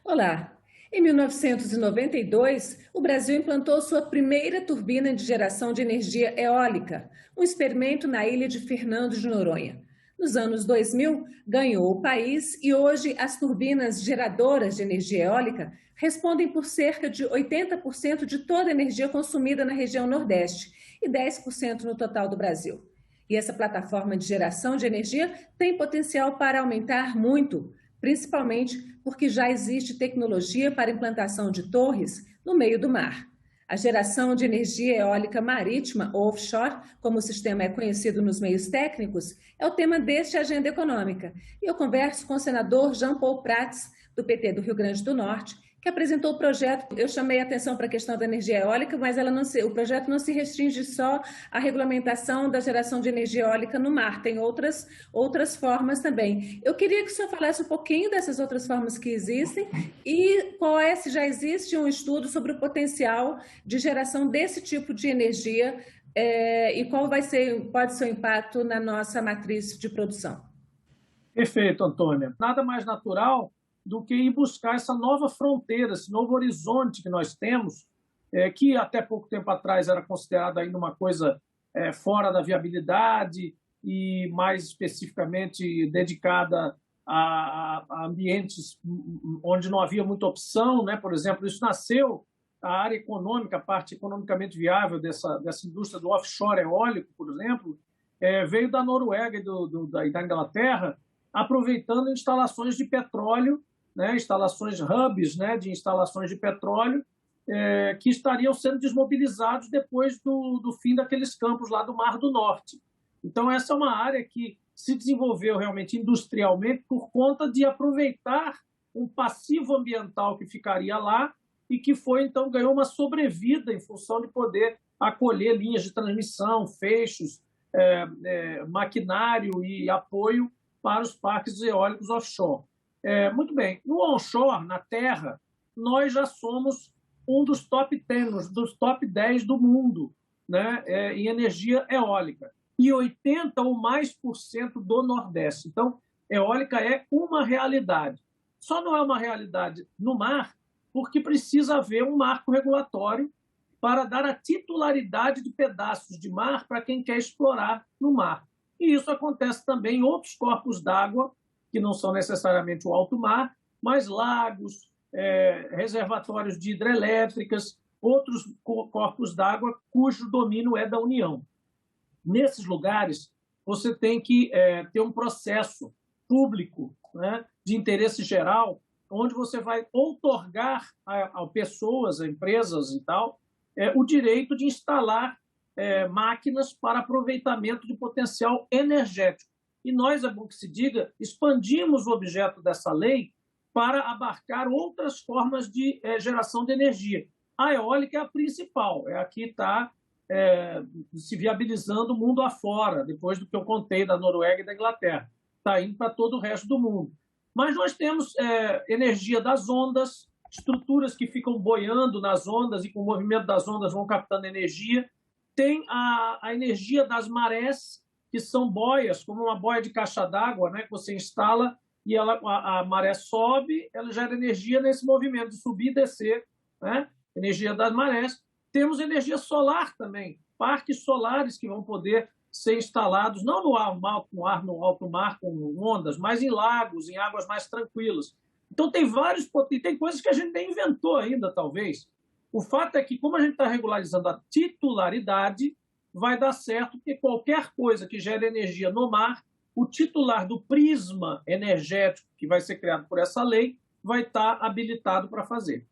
Olá! Em 1992, o Brasil implantou sua primeira turbina de geração de energia eólica, um experimento na ilha de Fernando de Noronha. Nos anos 2000, ganhou o país e hoje as turbinas geradoras de energia eólica respondem por cerca de 80% de toda a energia consumida na região Nordeste e 10% no total do Brasil. E essa plataforma de geração de energia tem potencial para aumentar muito, principalmente porque já existe tecnologia para implantação de torres no meio do mar. A geração de energia eólica marítima, ou offshore, como o sistema é conhecido nos meios técnicos, é o tema deste Agenda Econômica. E eu converso com o senador Jean Paul Prats, do PT do Rio Grande do Norte, que apresentou o projeto. Eu chamei a atenção para a questão da energia eólica, mas o projeto não se restringe só à regulamentação da geração de energia eólica no mar, tem outras formas também. Eu queria que o senhor falasse um pouquinho dessas outras formas que existem e se já existe um estudo sobre o potencial de geração desse tipo de energia e qual pode ser o impacto na nossa matriz de produção. Perfeito, Antônia. Nada mais natural do que ir buscar essa nova fronteira, esse novo horizonte que nós temos, que até pouco tempo atrás era considerado ainda uma coisa fora da viabilidade e mais especificamente dedicada a ambientes onde não havia muita opção, né? Por exemplo, isso nasceu, a área econômica, a parte economicamente viável dessa indústria do offshore eólico, por exemplo, veio da Noruega e da Inglaterra, aproveitando instalações de petróleo, né, instalações hubs, né, de instalações de petróleo, que estariam sendo desmobilizados depois do fim daqueles campos lá do Mar do Norte. Então, essa é uma área que se desenvolveu realmente industrialmente por conta de aproveitar um passivo ambiental que ficaria lá e que então ganhou uma sobrevida em função de poder acolher linhas de transmissão, feixes, maquinário e apoio para os parques eólicos offshore. Muito bem, no onshore, na terra, nós já somos um dos top 10, dos top 10 do mundo, né, em energia eólica. E 80% ou mais do Nordeste. Então, eólica é uma realidade. Só não é uma realidade no mar, porque precisa haver um marco regulatório para dar a titularidade de pedaços de mar para quem quer explorar no mar. E isso acontece também em outros corpos d'água, que não são necessariamente o alto mar, mas lagos, reservatórios de hidrelétricas, outros corpos d'água cujo domínio é da União. Nesses lugares, você tem que ter um processo público, né, de interesse geral, onde você vai outorgar a pessoas, a empresas e tal, o direito de instalar máquinas para aproveitamento de potencial energético. E nós, é bom que se diga, expandimos o objeto dessa lei para abarcar outras formas de geração de energia. A eólica é a principal, é a que está se viabilizando o mundo afora, depois do que eu contei da Noruega e da Inglaterra. Está indo para todo o resto do mundo. Mas nós temos energia das ondas, estruturas que ficam boiando nas ondas e com o movimento das ondas vão captando energia. Tem a energia das marés, que são boias, como uma boia de caixa d'água, né, que você instala e a maré sobe, ela gera energia nesse movimento de subir e descer, né, energia das marés. Temos energia solar também, parques solares que vão poder ser instalados, não no alto mar com ondas, mas em lagos, em águas mais tranquilas. Então tem coisas que a gente nem inventou ainda, talvez. O fato é que, como a gente está regularizando a titularidade, vai dar certo, porque qualquer coisa que gere energia no mar, o titular do prisma energético que vai ser criado por essa lei vai estar habilitado para fazer.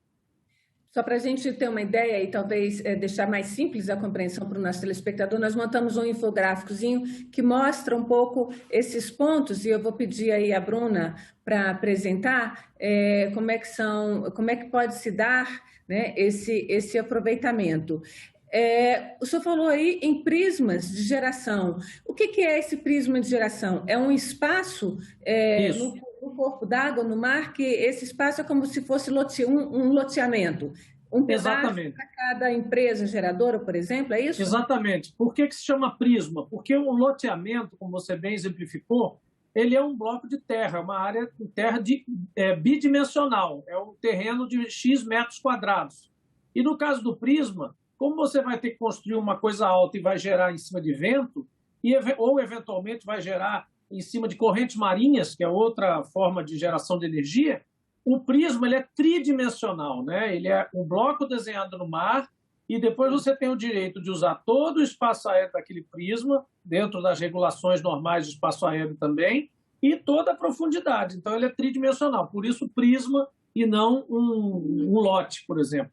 Só para a gente ter uma ideia e talvez deixar mais simples a compreensão para o nosso telespectador, nós montamos um infográficozinho que mostra um pouco esses pontos e eu vou pedir aí a Bruna para apresentar como é que pode se dar, né, esse aproveitamento. O senhor falou aí em prismas de geração. O que é esse prisma de geração? É um espaço no corpo d'água, no mar, que esse espaço é como se fosse um loteamento. Um pedaço para cada empresa geradora, por exemplo, é isso? Exatamente. Por que se chama prisma? Porque o loteamento, como você bem exemplificou, ele é um bloco de terra, uma área de terra bidimensional, é um terreno de X metros quadrados. E no caso do prisma, como você vai ter que construir uma coisa alta e vai gerar em cima de vento, ou eventualmente vai gerar em cima de correntes marinhas, que é outra forma de geração de energia, o prisma ele é tridimensional, né? Ele é um bloco desenhado no mar e depois você tem o direito de usar todo o espaço aéreo daquele prisma, dentro das regulações normais de espaço aéreo também, e toda a profundidade. Então, ele é tridimensional, por isso prisma e não um lote, por exemplo.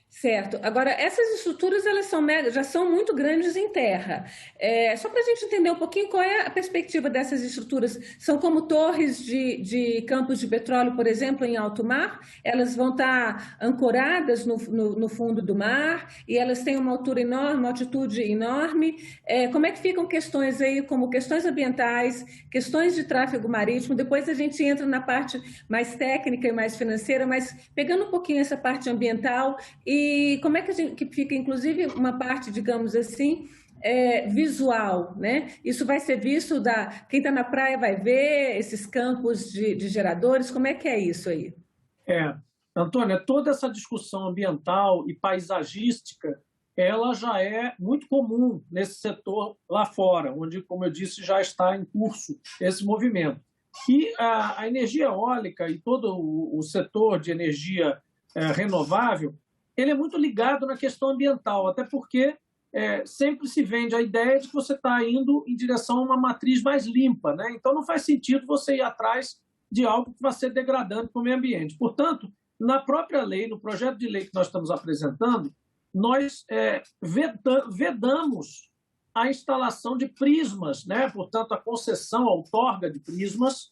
Certo. Agora, essas estruturas elas já são muito grandes em terra. Só para a gente entender um pouquinho qual é a perspectiva dessas estruturas. São como torres de campos de petróleo, por exemplo, em alto mar? Elas vão estar ancoradas no fundo do mar e elas têm uma altura enorme, uma altitude enorme. Como é que ficam questões aí, como questões ambientais, questões de tráfego marítimo? Depois a gente entra na parte mais técnica e mais financeira, mas pegando um pouquinho essa parte ambiental e como é que fica, inclusive, uma parte, digamos assim, visual, né? Isso vai ser visto quem está na praia vai ver esses campos de geradores. Como é que é isso aí? Antônia, toda essa discussão ambiental e paisagística, ela já é muito comum nesse setor lá fora, onde, como eu disse, já está em curso esse movimento. E a energia eólica e todo o setor de energia renovável, ele é muito ligado na questão ambiental, até porque sempre se vende a ideia de que você está indo em direção a uma matriz mais limpa, né? Então não faz sentido você ir atrás de algo que vai ser degradante para o meio ambiente. Portanto, na própria lei, no projeto de lei que nós estamos apresentando, nós vedamos a instalação de prismas, né? Portanto, a concessão, a outorga de prismas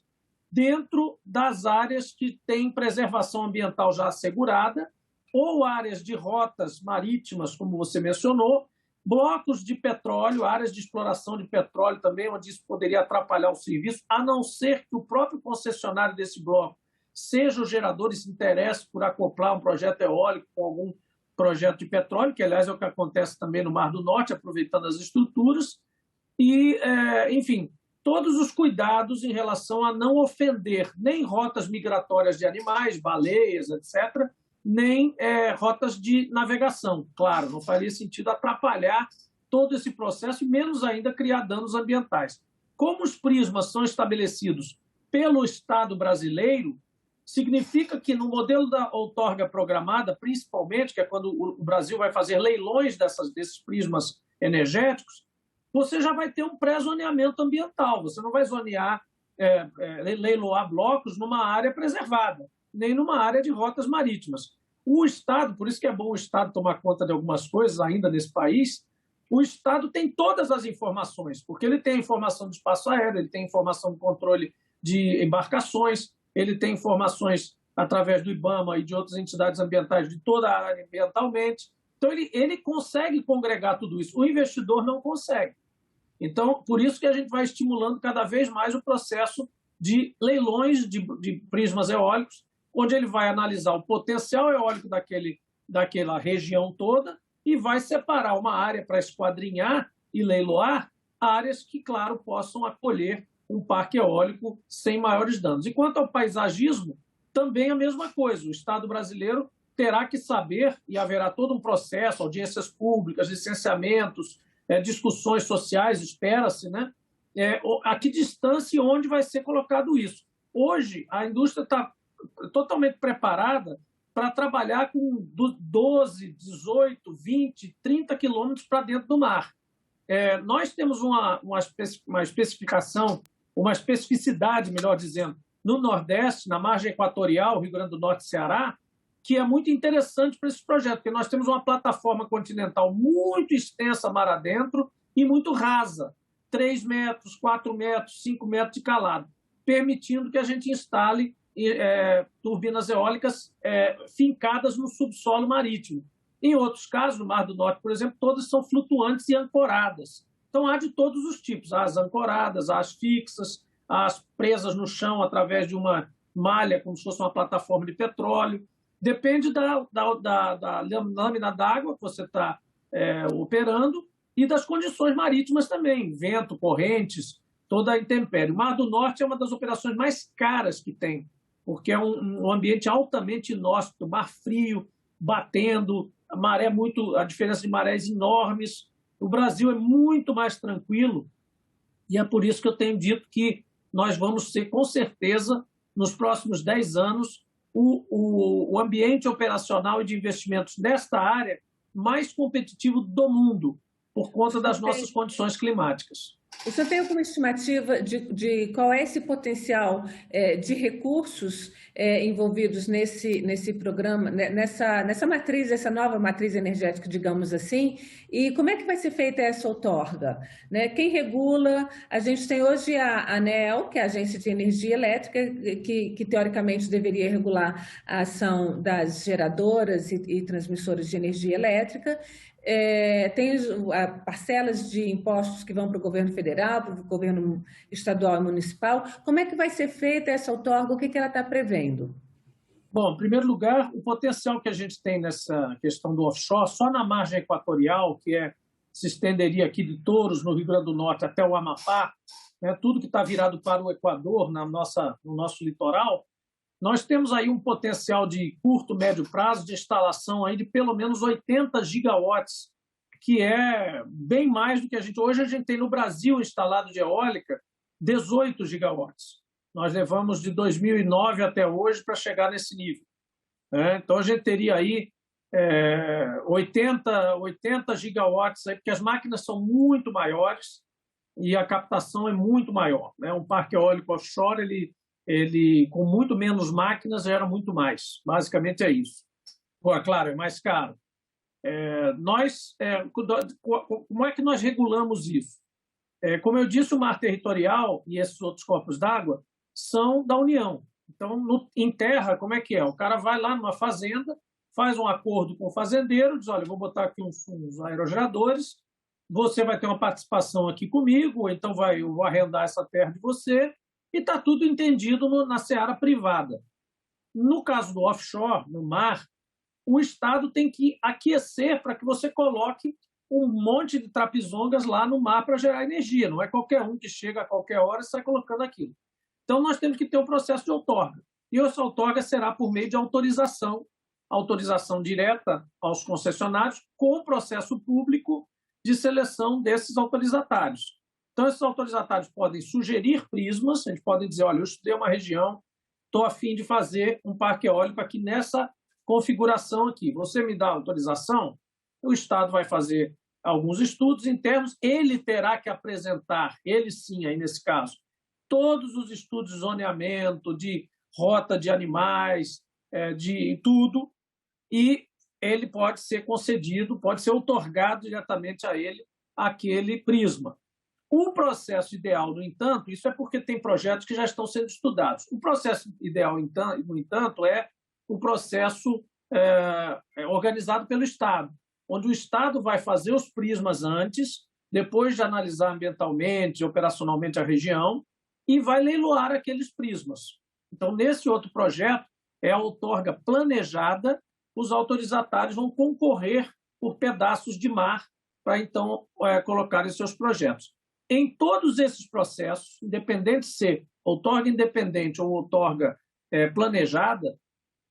dentro das áreas que têm preservação ambiental já assegurada, ou áreas de rotas marítimas, como você mencionou, blocos de petróleo, áreas de exploração de petróleo também, onde isso poderia atrapalhar o serviço, a não ser que o próprio concessionário desse bloco seja o gerador e se interesse por acoplar um projeto eólico com algum projeto de petróleo, que, aliás, é o que acontece também no Mar do Norte, aproveitando as estruturas. E, enfim, todos os cuidados em relação a não ofender nem rotas migratórias de animais, baleias, etc., nem rotas de navegação. Claro, não faria sentido atrapalhar todo esse processo e menos ainda criar danos ambientais. Como os prismas são estabelecidos pelo Estado brasileiro, significa que no modelo da outorga programada, principalmente, que é quando o Brasil vai fazer leilões desses prismas energéticos, você já vai ter um pré-zoneamento ambiental. Você não vai leiloar blocos numa área preservada, nem numa área de rotas marítimas. O Estado, por isso que é bom o Estado tomar conta de algumas coisas ainda nesse país, o Estado tem todas as informações, porque ele tem informação do espaço aéreo, ele tem informação do controle de embarcações, ele tem informações através do IBAMA e de outras entidades ambientais de toda a área ambientalmente. Então, ele consegue congregar tudo isso. O investidor não consegue. Então, por isso que a gente vai estimulando cada vez mais o processo de leilões de prismas eólicos, onde ele vai analisar o potencial eólico daquela região toda e vai separar uma área para esquadrinhar e leiloar áreas que, claro, possam acolher um parque eólico sem maiores danos. E quanto ao paisagismo, também a mesma coisa. O Estado brasileiro terá que saber, e haverá todo um processo, audiências públicas, licenciamentos, discussões sociais, espera-se, né? A que distância e onde vai ser colocado isso. Hoje, a indústria está totalmente preparada para trabalhar com 12, 18, 20, 30 quilômetros para dentro do mar. Nós temos uma especificação, uma especificidade, melhor dizendo, no Nordeste, na margem equatorial, Rio Grande do Norte e Ceará, que é muito interessante para esse projeto, porque nós temos uma plataforma continental muito extensa mar adentro e muito rasa, 3 metros, 4 metros, 5 metros de calado, permitindo que a gente instale turbinas eólicas fincadas no subsolo marítimo. Em outros casos, no Mar do Norte, por exemplo, todas são flutuantes e ancoradas. Então, há de todos os tipos, há as ancoradas, há as fixas, há as presas no chão através de uma malha, como se fosse uma plataforma de petróleo. Depende da lâmina d'água que você está operando e das condições marítimas também, vento, correntes, toda a intempérie. O Mar do Norte é uma das operações mais caras que tem, porque é um ambiente altamente inóspito, mar frio, batendo, a diferença de marés enormes. O Brasil é muito mais tranquilo e é por isso que eu tenho dito que nós vamos ser, com certeza, nos próximos 10 anos, o ambiente operacional e de investimentos nesta área mais competitivo do mundo, por conta das nossas condições climáticas. O senhor tem alguma estimativa de qual é esse potencial de recursos envolvidos nesse programa, nessa matriz, essa nova matriz energética, digamos assim, e como é que vai ser feita essa outorga? Né? Quem regula? A gente tem hoje a ANEEL, que é a Agência de Energia Elétrica, que teoricamente deveria regular a ação das geradoras e transmissoras de energia elétrica. Tem parcelas de impostos que vão para o governo federal, para o governo estadual e municipal. Como é que vai ser feita essa outorga? O que ela está prevendo? Bom, em primeiro lugar, o potencial que a gente tem nessa questão do offshore, só na margem equatorial, se estenderia aqui de Touros, no Rio Grande do Norte, até o Amapá, né, tudo que está virado para o Equador, no nosso litoral, nós temos aí um potencial de curto, médio prazo de instalação aí de pelo menos 80 gigawatts, que é bem mais do que hoje a gente tem no Brasil instalado de eólica, 18 gigawatts. Nós levamos de 2009 até hoje para chegar nesse nível. Então, a gente teria aí 80 gigawatts, aí, porque as máquinas são muito maiores e a captação é muito maior. Né? Um parque eólico offshore, ele com muito menos máquinas, gera muito mais. Basicamente é isso. Pô, claro, é mais caro. Como é que nós regulamos isso? Como eu disse, o mar territorial e esses outros corpos d'água são da União. Então, em terra, como é que é? O cara vai lá numa fazenda, faz um acordo com o fazendeiro, diz, olha, eu vou botar aqui uns aerogeradores, você vai ter uma participação aqui comigo, ou então eu vou arrendar essa terra de você, e está tudo entendido na seara privada. No caso do offshore, no mar, o Estado tem que aquecer para que você coloque um monte de trapisondas lá no mar para gerar energia. Não é qualquer um que chega a qualquer hora e sai colocando aquilo. Então, nós temos que ter um processo de outorga. E essa outorga será por meio de autorização direta aos concessionários, com o processo público de seleção desses autorizatários. Então, esses autorizatários podem sugerir prismas, eles podem dizer, olha, eu estudei uma região, estou a fim de fazer um parque eólico aqui nessa configuração aqui. Você me dá autorização? O Estado vai fazer alguns estudos internos, ele terá que apresentar, ele sim, aí nesse caso, todos os estudos de zoneamento, de rota de animais, de tudo, e ele pode ser concedido, pode ser outorgado diretamente a ele aquele prisma. O processo ideal, no entanto, isso é porque tem projetos que já estão sendo estudados. O processo ideal, no entanto, é o processo organizado pelo Estado, onde o Estado vai fazer os prismas antes, depois de analisar ambientalmente e operacionalmente a região, e vai leiloar aqueles prismas. Então, nesse outro projeto, é a outorga planejada, os autorizatários vão concorrer por pedaços de mar para, então, colocarem seus projetos. Em todos esses processos, independente de ser outorga independente ou outorga planejada,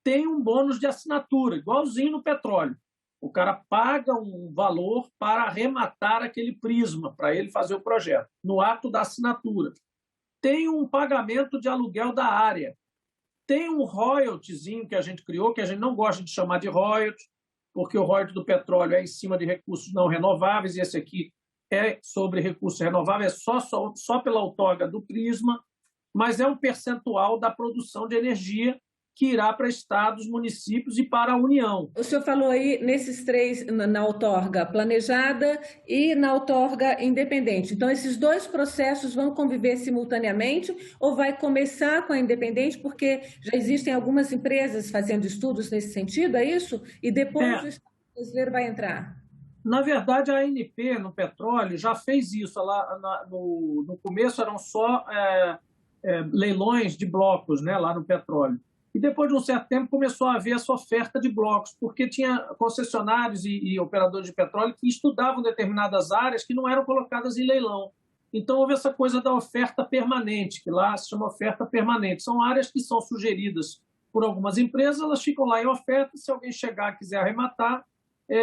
tem um bônus de assinatura, igualzinho no petróleo. O cara paga um valor para arrematar aquele prisma, para ele fazer o projeto, no ato da assinatura. Tem um pagamento de aluguel da área. Tem um royaltyzinho que a gente criou, que a gente não gosta de chamar de royalty, porque o royalty do petróleo é em cima de recursos não renováveis, e esse aqui é sobre recursos renováveis, é só pela outorga do prisma, mas é um percentual da produção de energia que irá para estados, municípios e para a União. O senhor falou aí nesses três, na outorga planejada e na outorga independente. Então, esses dois processos vão conviver simultaneamente ou vai começar com a independente, porque já existem algumas empresas fazendo estudos nesse sentido, é isso? E depois o Estado brasileiro vai entrar? Na verdade, a ANP, no petróleo, já fez isso. No começo eram só leilões de blocos, né, lá no petróleo. E depois de um certo tempo começou a haver essa oferta de blocos, porque tinha concessionários e operadores de petróleo que estudavam determinadas áreas que não eram colocadas em leilão. Então, houve essa coisa da oferta permanente, que lá se chama oferta permanente. São áreas que são sugeridas por algumas empresas, elas ficam lá em oferta, se alguém chegar e quiser arrematar,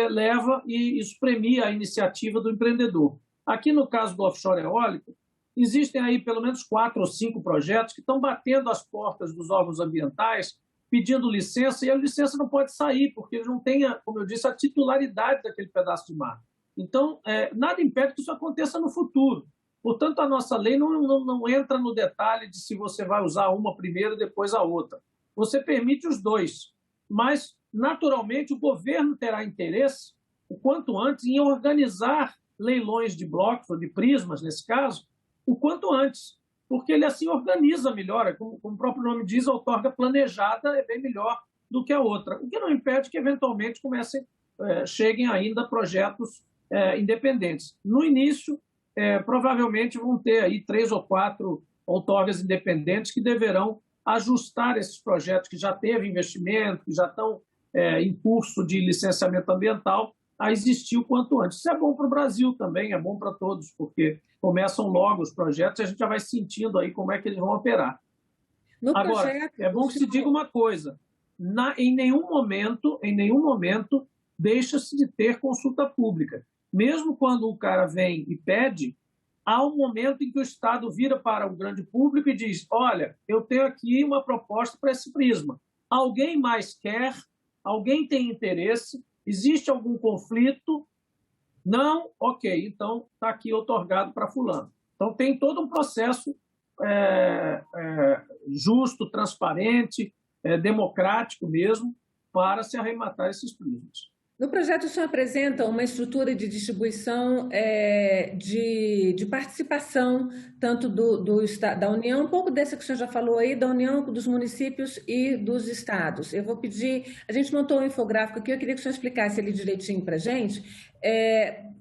leva, e isso premia a iniciativa do empreendedor. Aqui, no caso do offshore eólico, existem aí pelo menos 4 ou 5 projetos que estão batendo as portas dos órgãos ambientais, pedindo licença, e a licença não pode sair, porque eles não têm, como eu disse, a titularidade daquele pedaço de mar. Então, nada impede que isso aconteça no futuro. Portanto, a nossa lei não entra no detalhe de se você vai usar uma primeiro e depois a outra. Você permite os dois, mas, naturalmente, o governo terá interesse, o quanto antes, em organizar leilões de blocos, ou de prismas, nesse caso, o quanto antes, porque ele assim organiza melhor, como o próprio nome diz, a outorga planejada é bem melhor do que a outra, o que não impede que, eventualmente, cheguem ainda projetos independentes. No início, provavelmente vão ter aí 3 ou 4 outorgas independentes que deverão ajustar esses projetos que já teve investimento, que já estão em curso de licenciamento ambiental, a existir o quanto antes. Isso é bom para o Brasil também, é bom para todos, porque começam logo os projetos e a gente já vai sentindo aí como é que eles vão operar. Agora, é bom que se diga uma coisa, em nenhum momento deixa-se de ter consulta pública. Mesmo quando o cara vem e pede, há um momento em que o Estado vira para o grande público e diz: olha, eu tenho aqui uma proposta para esse prisma. Alguém mais quer? Alguém tem interesse? Existe algum conflito? Não? Ok, então está aqui outorgado para fulano. Então tem todo um processo justo, transparente, democrático mesmo, para se arrematar esses prismas. No projeto, o senhor apresenta uma estrutura de distribuição de participação, tanto da União, um pouco dessa que o senhor já falou aí, da União, dos municípios e dos estados. Eu vou pedir, a gente montou um infográfico aqui, eu queria que o senhor explicasse ele direitinho para a gente.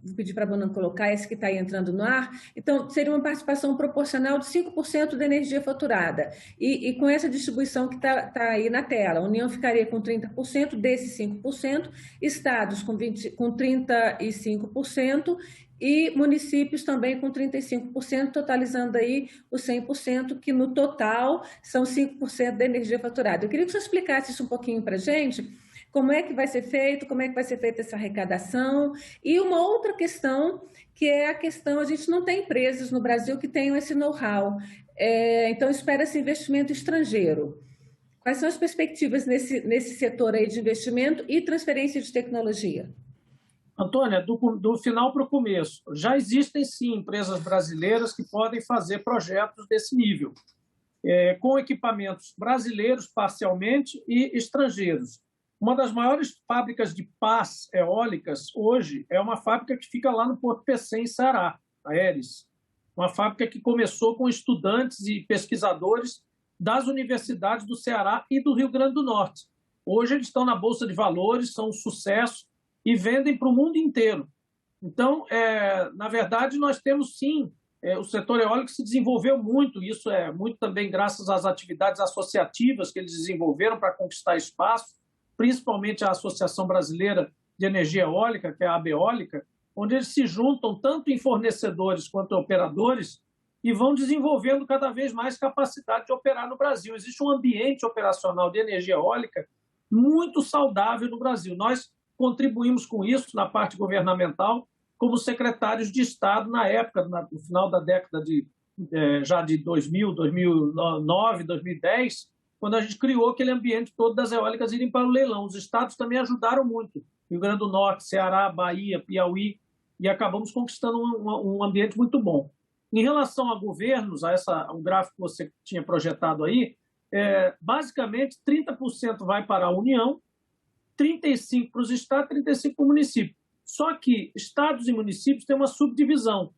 Vou pedir para a Bruna colocar esse que está aí entrando no ar. Então, seria uma participação proporcional de 5% da energia faturada. E com essa distribuição que está aí na tela, a União ficaria com 30% desses 5%, estados com 35% e municípios também com 35%, totalizando aí os 100%, que no total são 5% da energia faturada. Eu queria que o senhor explicasse isso um pouquinho para a gente. Como é que vai ser feito, como é que vai ser feita essa arrecadação. E uma outra questão, que é a questão, a gente não tem empresas no Brasil que tenham esse know-how, então espera-se investimento estrangeiro. Quais são as perspectivas nesse setor aí de investimento e transferência de tecnologia? Antônia, do final para o começo, já existem sim empresas brasileiras que podem fazer projetos desse nível, com equipamentos brasileiros parcialmente e estrangeiros. Uma das maiores fábricas de pás eólicas hoje é uma fábrica que fica lá no Porto PC, em Ceará, a Eres. Uma fábrica que começou com estudantes e pesquisadores das universidades do Ceará e do Rio Grande do Norte. Hoje eles estão na Bolsa de Valores, são um sucesso e vendem para o mundo inteiro. Então, na verdade, nós temos sim, o setor eólico se desenvolveu muito, isso é muito também graças às atividades associativas que eles desenvolveram para conquistar espaço, principalmente a Associação Brasileira de Energia Eólica, que é a ABEólica, onde eles se juntam tanto em fornecedores quanto em operadores e vão desenvolvendo cada vez mais capacidade de operar no Brasil. Existe um ambiente operacional de energia eólica muito saudável no Brasil. Nós contribuímos com isso na parte governamental como secretários de Estado na época, no final da década já de 2000, 2009, 2010, quando a gente criou aquele ambiente todo das eólicas irem para o leilão. Os estados também ajudaram muito, Rio Grande do Norte, Ceará, Bahia, Piauí, e acabamos conquistando um ambiente muito bom. Em relação a governos, o gráfico que você tinha projetado aí, basicamente 30% vai para a União, 35% para os estados, 35% para o município. Só que estados e municípios têm uma subdivisão.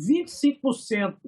25%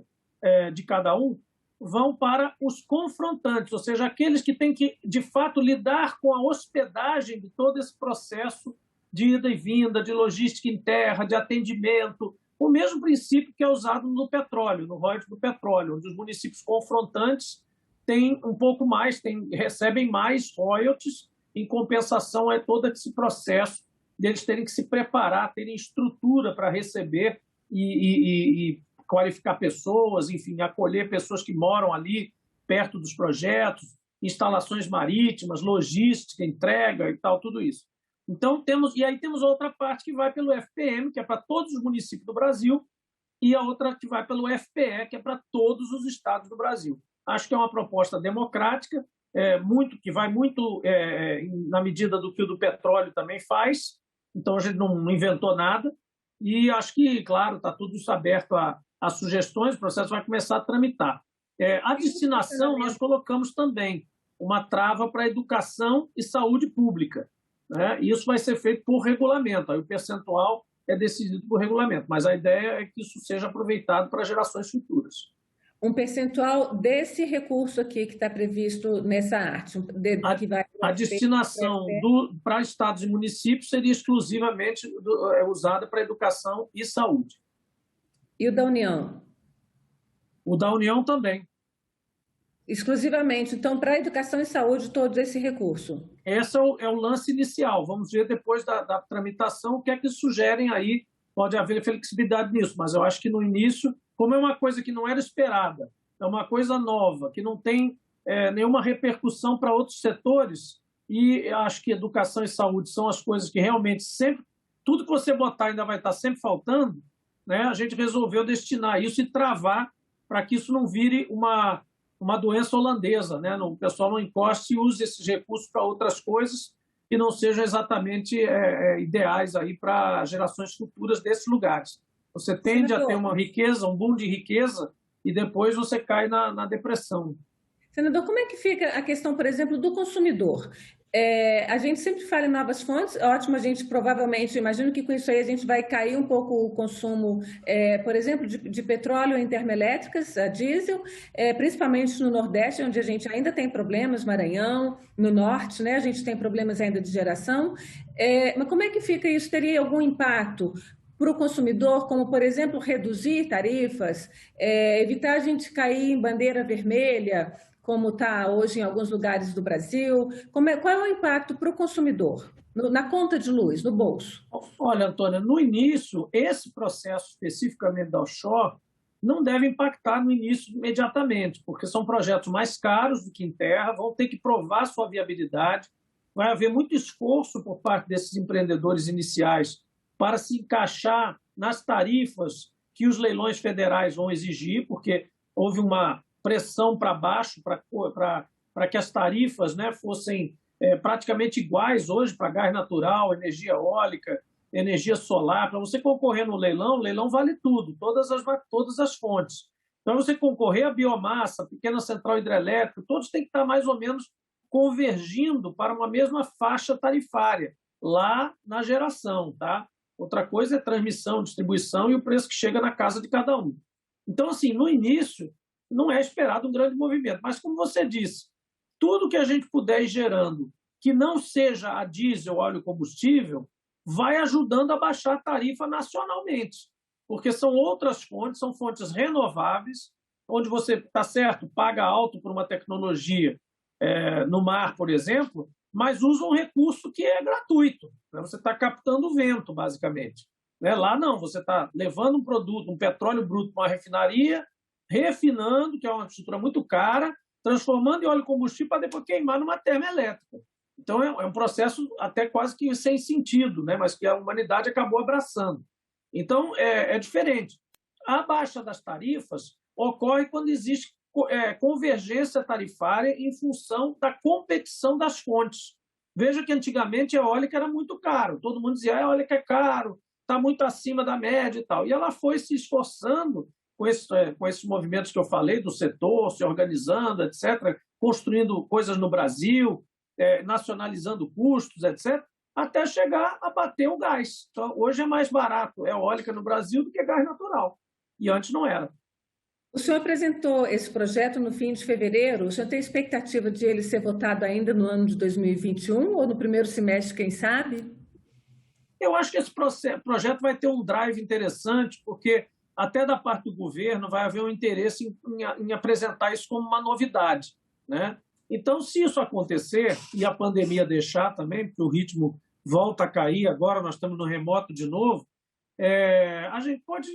de cada um vão para os confrontantes, ou seja, aqueles que têm que, de fato, lidar com a hospedagem de todo esse processo de ida e vinda, de logística em terra, de atendimento, o mesmo princípio que é usado no petróleo, no royalties do petróleo, onde os municípios confrontantes têm um pouco mais, recebem mais royalties, em compensação a todo esse processo deles terem que se preparar, terem estrutura para receber e qualificar pessoas, enfim, acolher pessoas que moram ali perto dos projetos, instalações marítimas, logística, entrega e tal, tudo isso. Então, temos outra parte que vai pelo FPM, que é para todos os municípios do Brasil, e a outra que vai pelo FPE, que é para todos os estados do Brasil. Acho que é uma proposta democrática, que vai muito na medida do que o do petróleo também faz, então a gente não inventou nada, e acho que, claro, está tudo isso aberto a sugestões, o processo vai começar a tramitar. A destinação, nós colocamos também uma trava para educação e saúde pública, né? E isso vai ser feito por regulamento, aí o percentual é decidido por regulamento, mas a ideia é que isso seja aproveitado para gerações futuras. Um percentual desse recurso aqui que está previsto nessa arte? Que vai a destinação para estados e municípios seria exclusivamente usada para educação e saúde. E o da União? O da União também. Exclusivamente, então, para educação e saúde, todo esse recurso? Esse é o lance inicial. Vamos ver depois da tramitação o que é que sugerem aí. Pode haver flexibilidade nisso, mas eu acho que no início, como é uma coisa que não era esperada, é uma coisa nova, que não tem nenhuma repercussão para outros setores, e acho que educação e saúde são as coisas que realmente sempre, tudo que você botar ainda vai estar sempre faltando, né? A gente resolveu destinar isso e travar para que isso não vire uma doença holandesa, né? O pessoal não encoste e use esses recursos para outras coisas que não sejam exatamente ideais aí para gerações futuras desses lugares. Você tende a ter uma riqueza, um boom de riqueza, e depois você cai na depressão. Senador, como é que fica a questão, por exemplo, do consumidor? A gente sempre fala em novas fontes, ótimo, a gente provavelmente, imagino que com isso aí a gente vai cair um pouco o consumo, por exemplo, de petróleo em termoelétricas, a diesel, principalmente no Nordeste, onde a gente ainda tem problemas, Maranhão, no Norte, né, a gente tem problemas ainda de geração, mas como é que fica isso? Teria algum impacto para o consumidor, como, por exemplo, reduzir tarifas, evitar a gente cair em bandeira vermelha, como está hoje em alguns lugares do Brasil? Qual é o impacto para o consumidor, na conta de luz, no bolso? Olha, Antônia, no início, esse processo especificamente da offshore não deve impactar no início imediatamente, porque são projetos mais caros do que em terra, vão ter que provar sua viabilidade, vai haver muito esforço por parte desses empreendedores iniciais para se encaixar nas tarifas que os leilões federais vão exigir, porque houve uma pressão para baixo para que as tarifas, né, fossem praticamente iguais hoje para gás natural, energia eólica, energia solar. Para você concorrer no leilão, o leilão vale tudo, todas as fontes. Para você concorrer a biomassa, pequena central hidrelétrica, todos têm que estar mais ou menos convergindo para uma mesma faixa tarifária, lá na geração, tá? Outra coisa é transmissão, distribuição e o preço que chega na casa de cada um. Então, assim, no início, não é esperado um grande movimento. Mas, como você disse, tudo que a gente puder ir gerando que não seja a diesel, óleo combustível, vai ajudando a baixar a tarifa nacionalmente, porque são outras fontes, são fontes renováveis, onde você, está certo, paga alto por uma tecnologia no mar, por exemplo, mas usa um recurso que é gratuito, né? Você está captando vento, basicamente. Lá não, você está levando um produto, um petróleo bruto para uma refinaria, refinando, que é uma estrutura muito cara, transformando em óleo combustível para depois queimar numa termoelétrica. Então, é um processo até quase que sem sentido, né? Mas que a humanidade acabou abraçando. Então, é diferente. A baixa das tarifas ocorre quando existe convergência tarifária em função da competição das fontes. Veja que antigamente a eólica era muito caro, todo mundo dizia a eólica é caro, está muito acima da média e tal. E ela foi se esforçando com esses movimentos que eu falei, do setor, se organizando, etc., construindo coisas no Brasil, nacionalizando custos, etc., até chegar a bater o gás. Então, hoje é mais barato eólica no Brasil do que gás natural. E antes não era. O senhor apresentou esse projeto no fim de fevereiro. O senhor tem expectativa de ele ser votado ainda no ano de 2021 ou no primeiro semestre, quem sabe? Eu acho que esse projeto vai ter um drive interessante, porque até da parte do governo vai haver um interesse em apresentar isso como uma novidade, né? Então, se isso acontecer, e a pandemia deixar também, porque o ritmo volta a cair, agora nós estamos no remoto de novo, a gente pode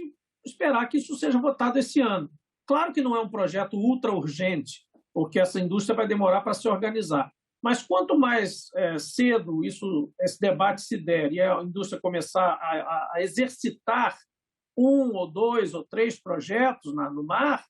esperar que isso seja votado esse ano. Claro que não é um projeto ultra urgente, porque essa indústria vai demorar para se organizar. Mas quanto mais cedo esse debate se der e a indústria começar a exercitar 1 ou 2 ou 3 projetos no mar,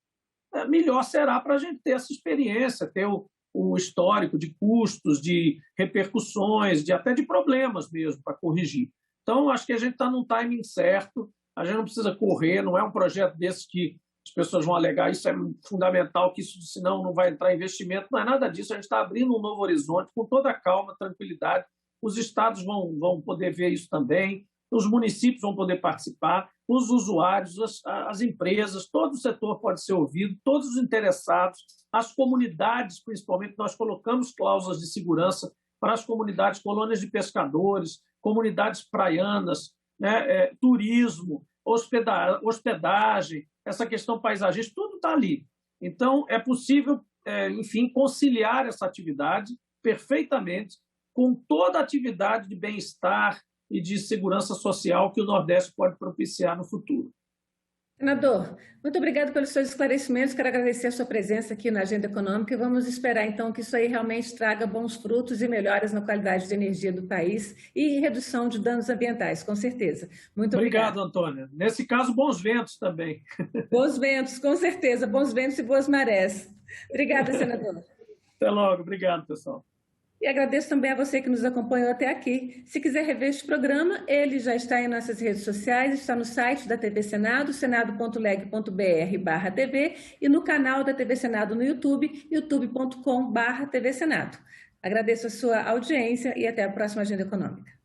melhor será para a gente ter essa experiência, ter o histórico de custos, de repercussões, até de problemas mesmo para corrigir. Então, acho que a gente está num timing certo, a gente não precisa correr, não é um projeto desse que as pessoas vão alegar, isso é fundamental, que isso senão não vai entrar investimento, não é nada disso, a gente está abrindo um novo horizonte com toda a calma, tranquilidade, os estados vão poder ver isso também, os municípios vão poder participar, os usuários, as empresas, todo o setor pode ser ouvido, todos os interessados, as comunidades, principalmente, nós colocamos cláusulas de segurança para as comunidades, colônias de pescadores, comunidades praianas, né, turismo, hospedagem, essa questão paisagística, tudo está ali. Então, é possível, enfim, conciliar essa atividade perfeitamente com toda a atividade de bem-estar e de segurança social que o Nordeste pode propiciar no futuro. Senador, muito obrigado pelos seus esclarecimentos, quero agradecer a sua presença aqui na Agenda Econômica e vamos esperar, então, que isso aí realmente traga bons frutos e melhoras na qualidade de energia do país e redução de danos ambientais, com certeza. Muito obrigado. Obrigado, Antônia. Nesse caso, bons ventos também. Bons ventos, com certeza, bons ventos e boas marés. Obrigada, senador. Até logo, obrigado, pessoal. E agradeço também a você que nos acompanhou até aqui. Se quiser rever este programa, ele já está em nossas redes sociais, está no site da TV Senado, senado.leg.br/TV e no canal da TV Senado no YouTube, youtube.com/TV Senado. Agradeço a sua audiência e até a próxima Agenda Econômica.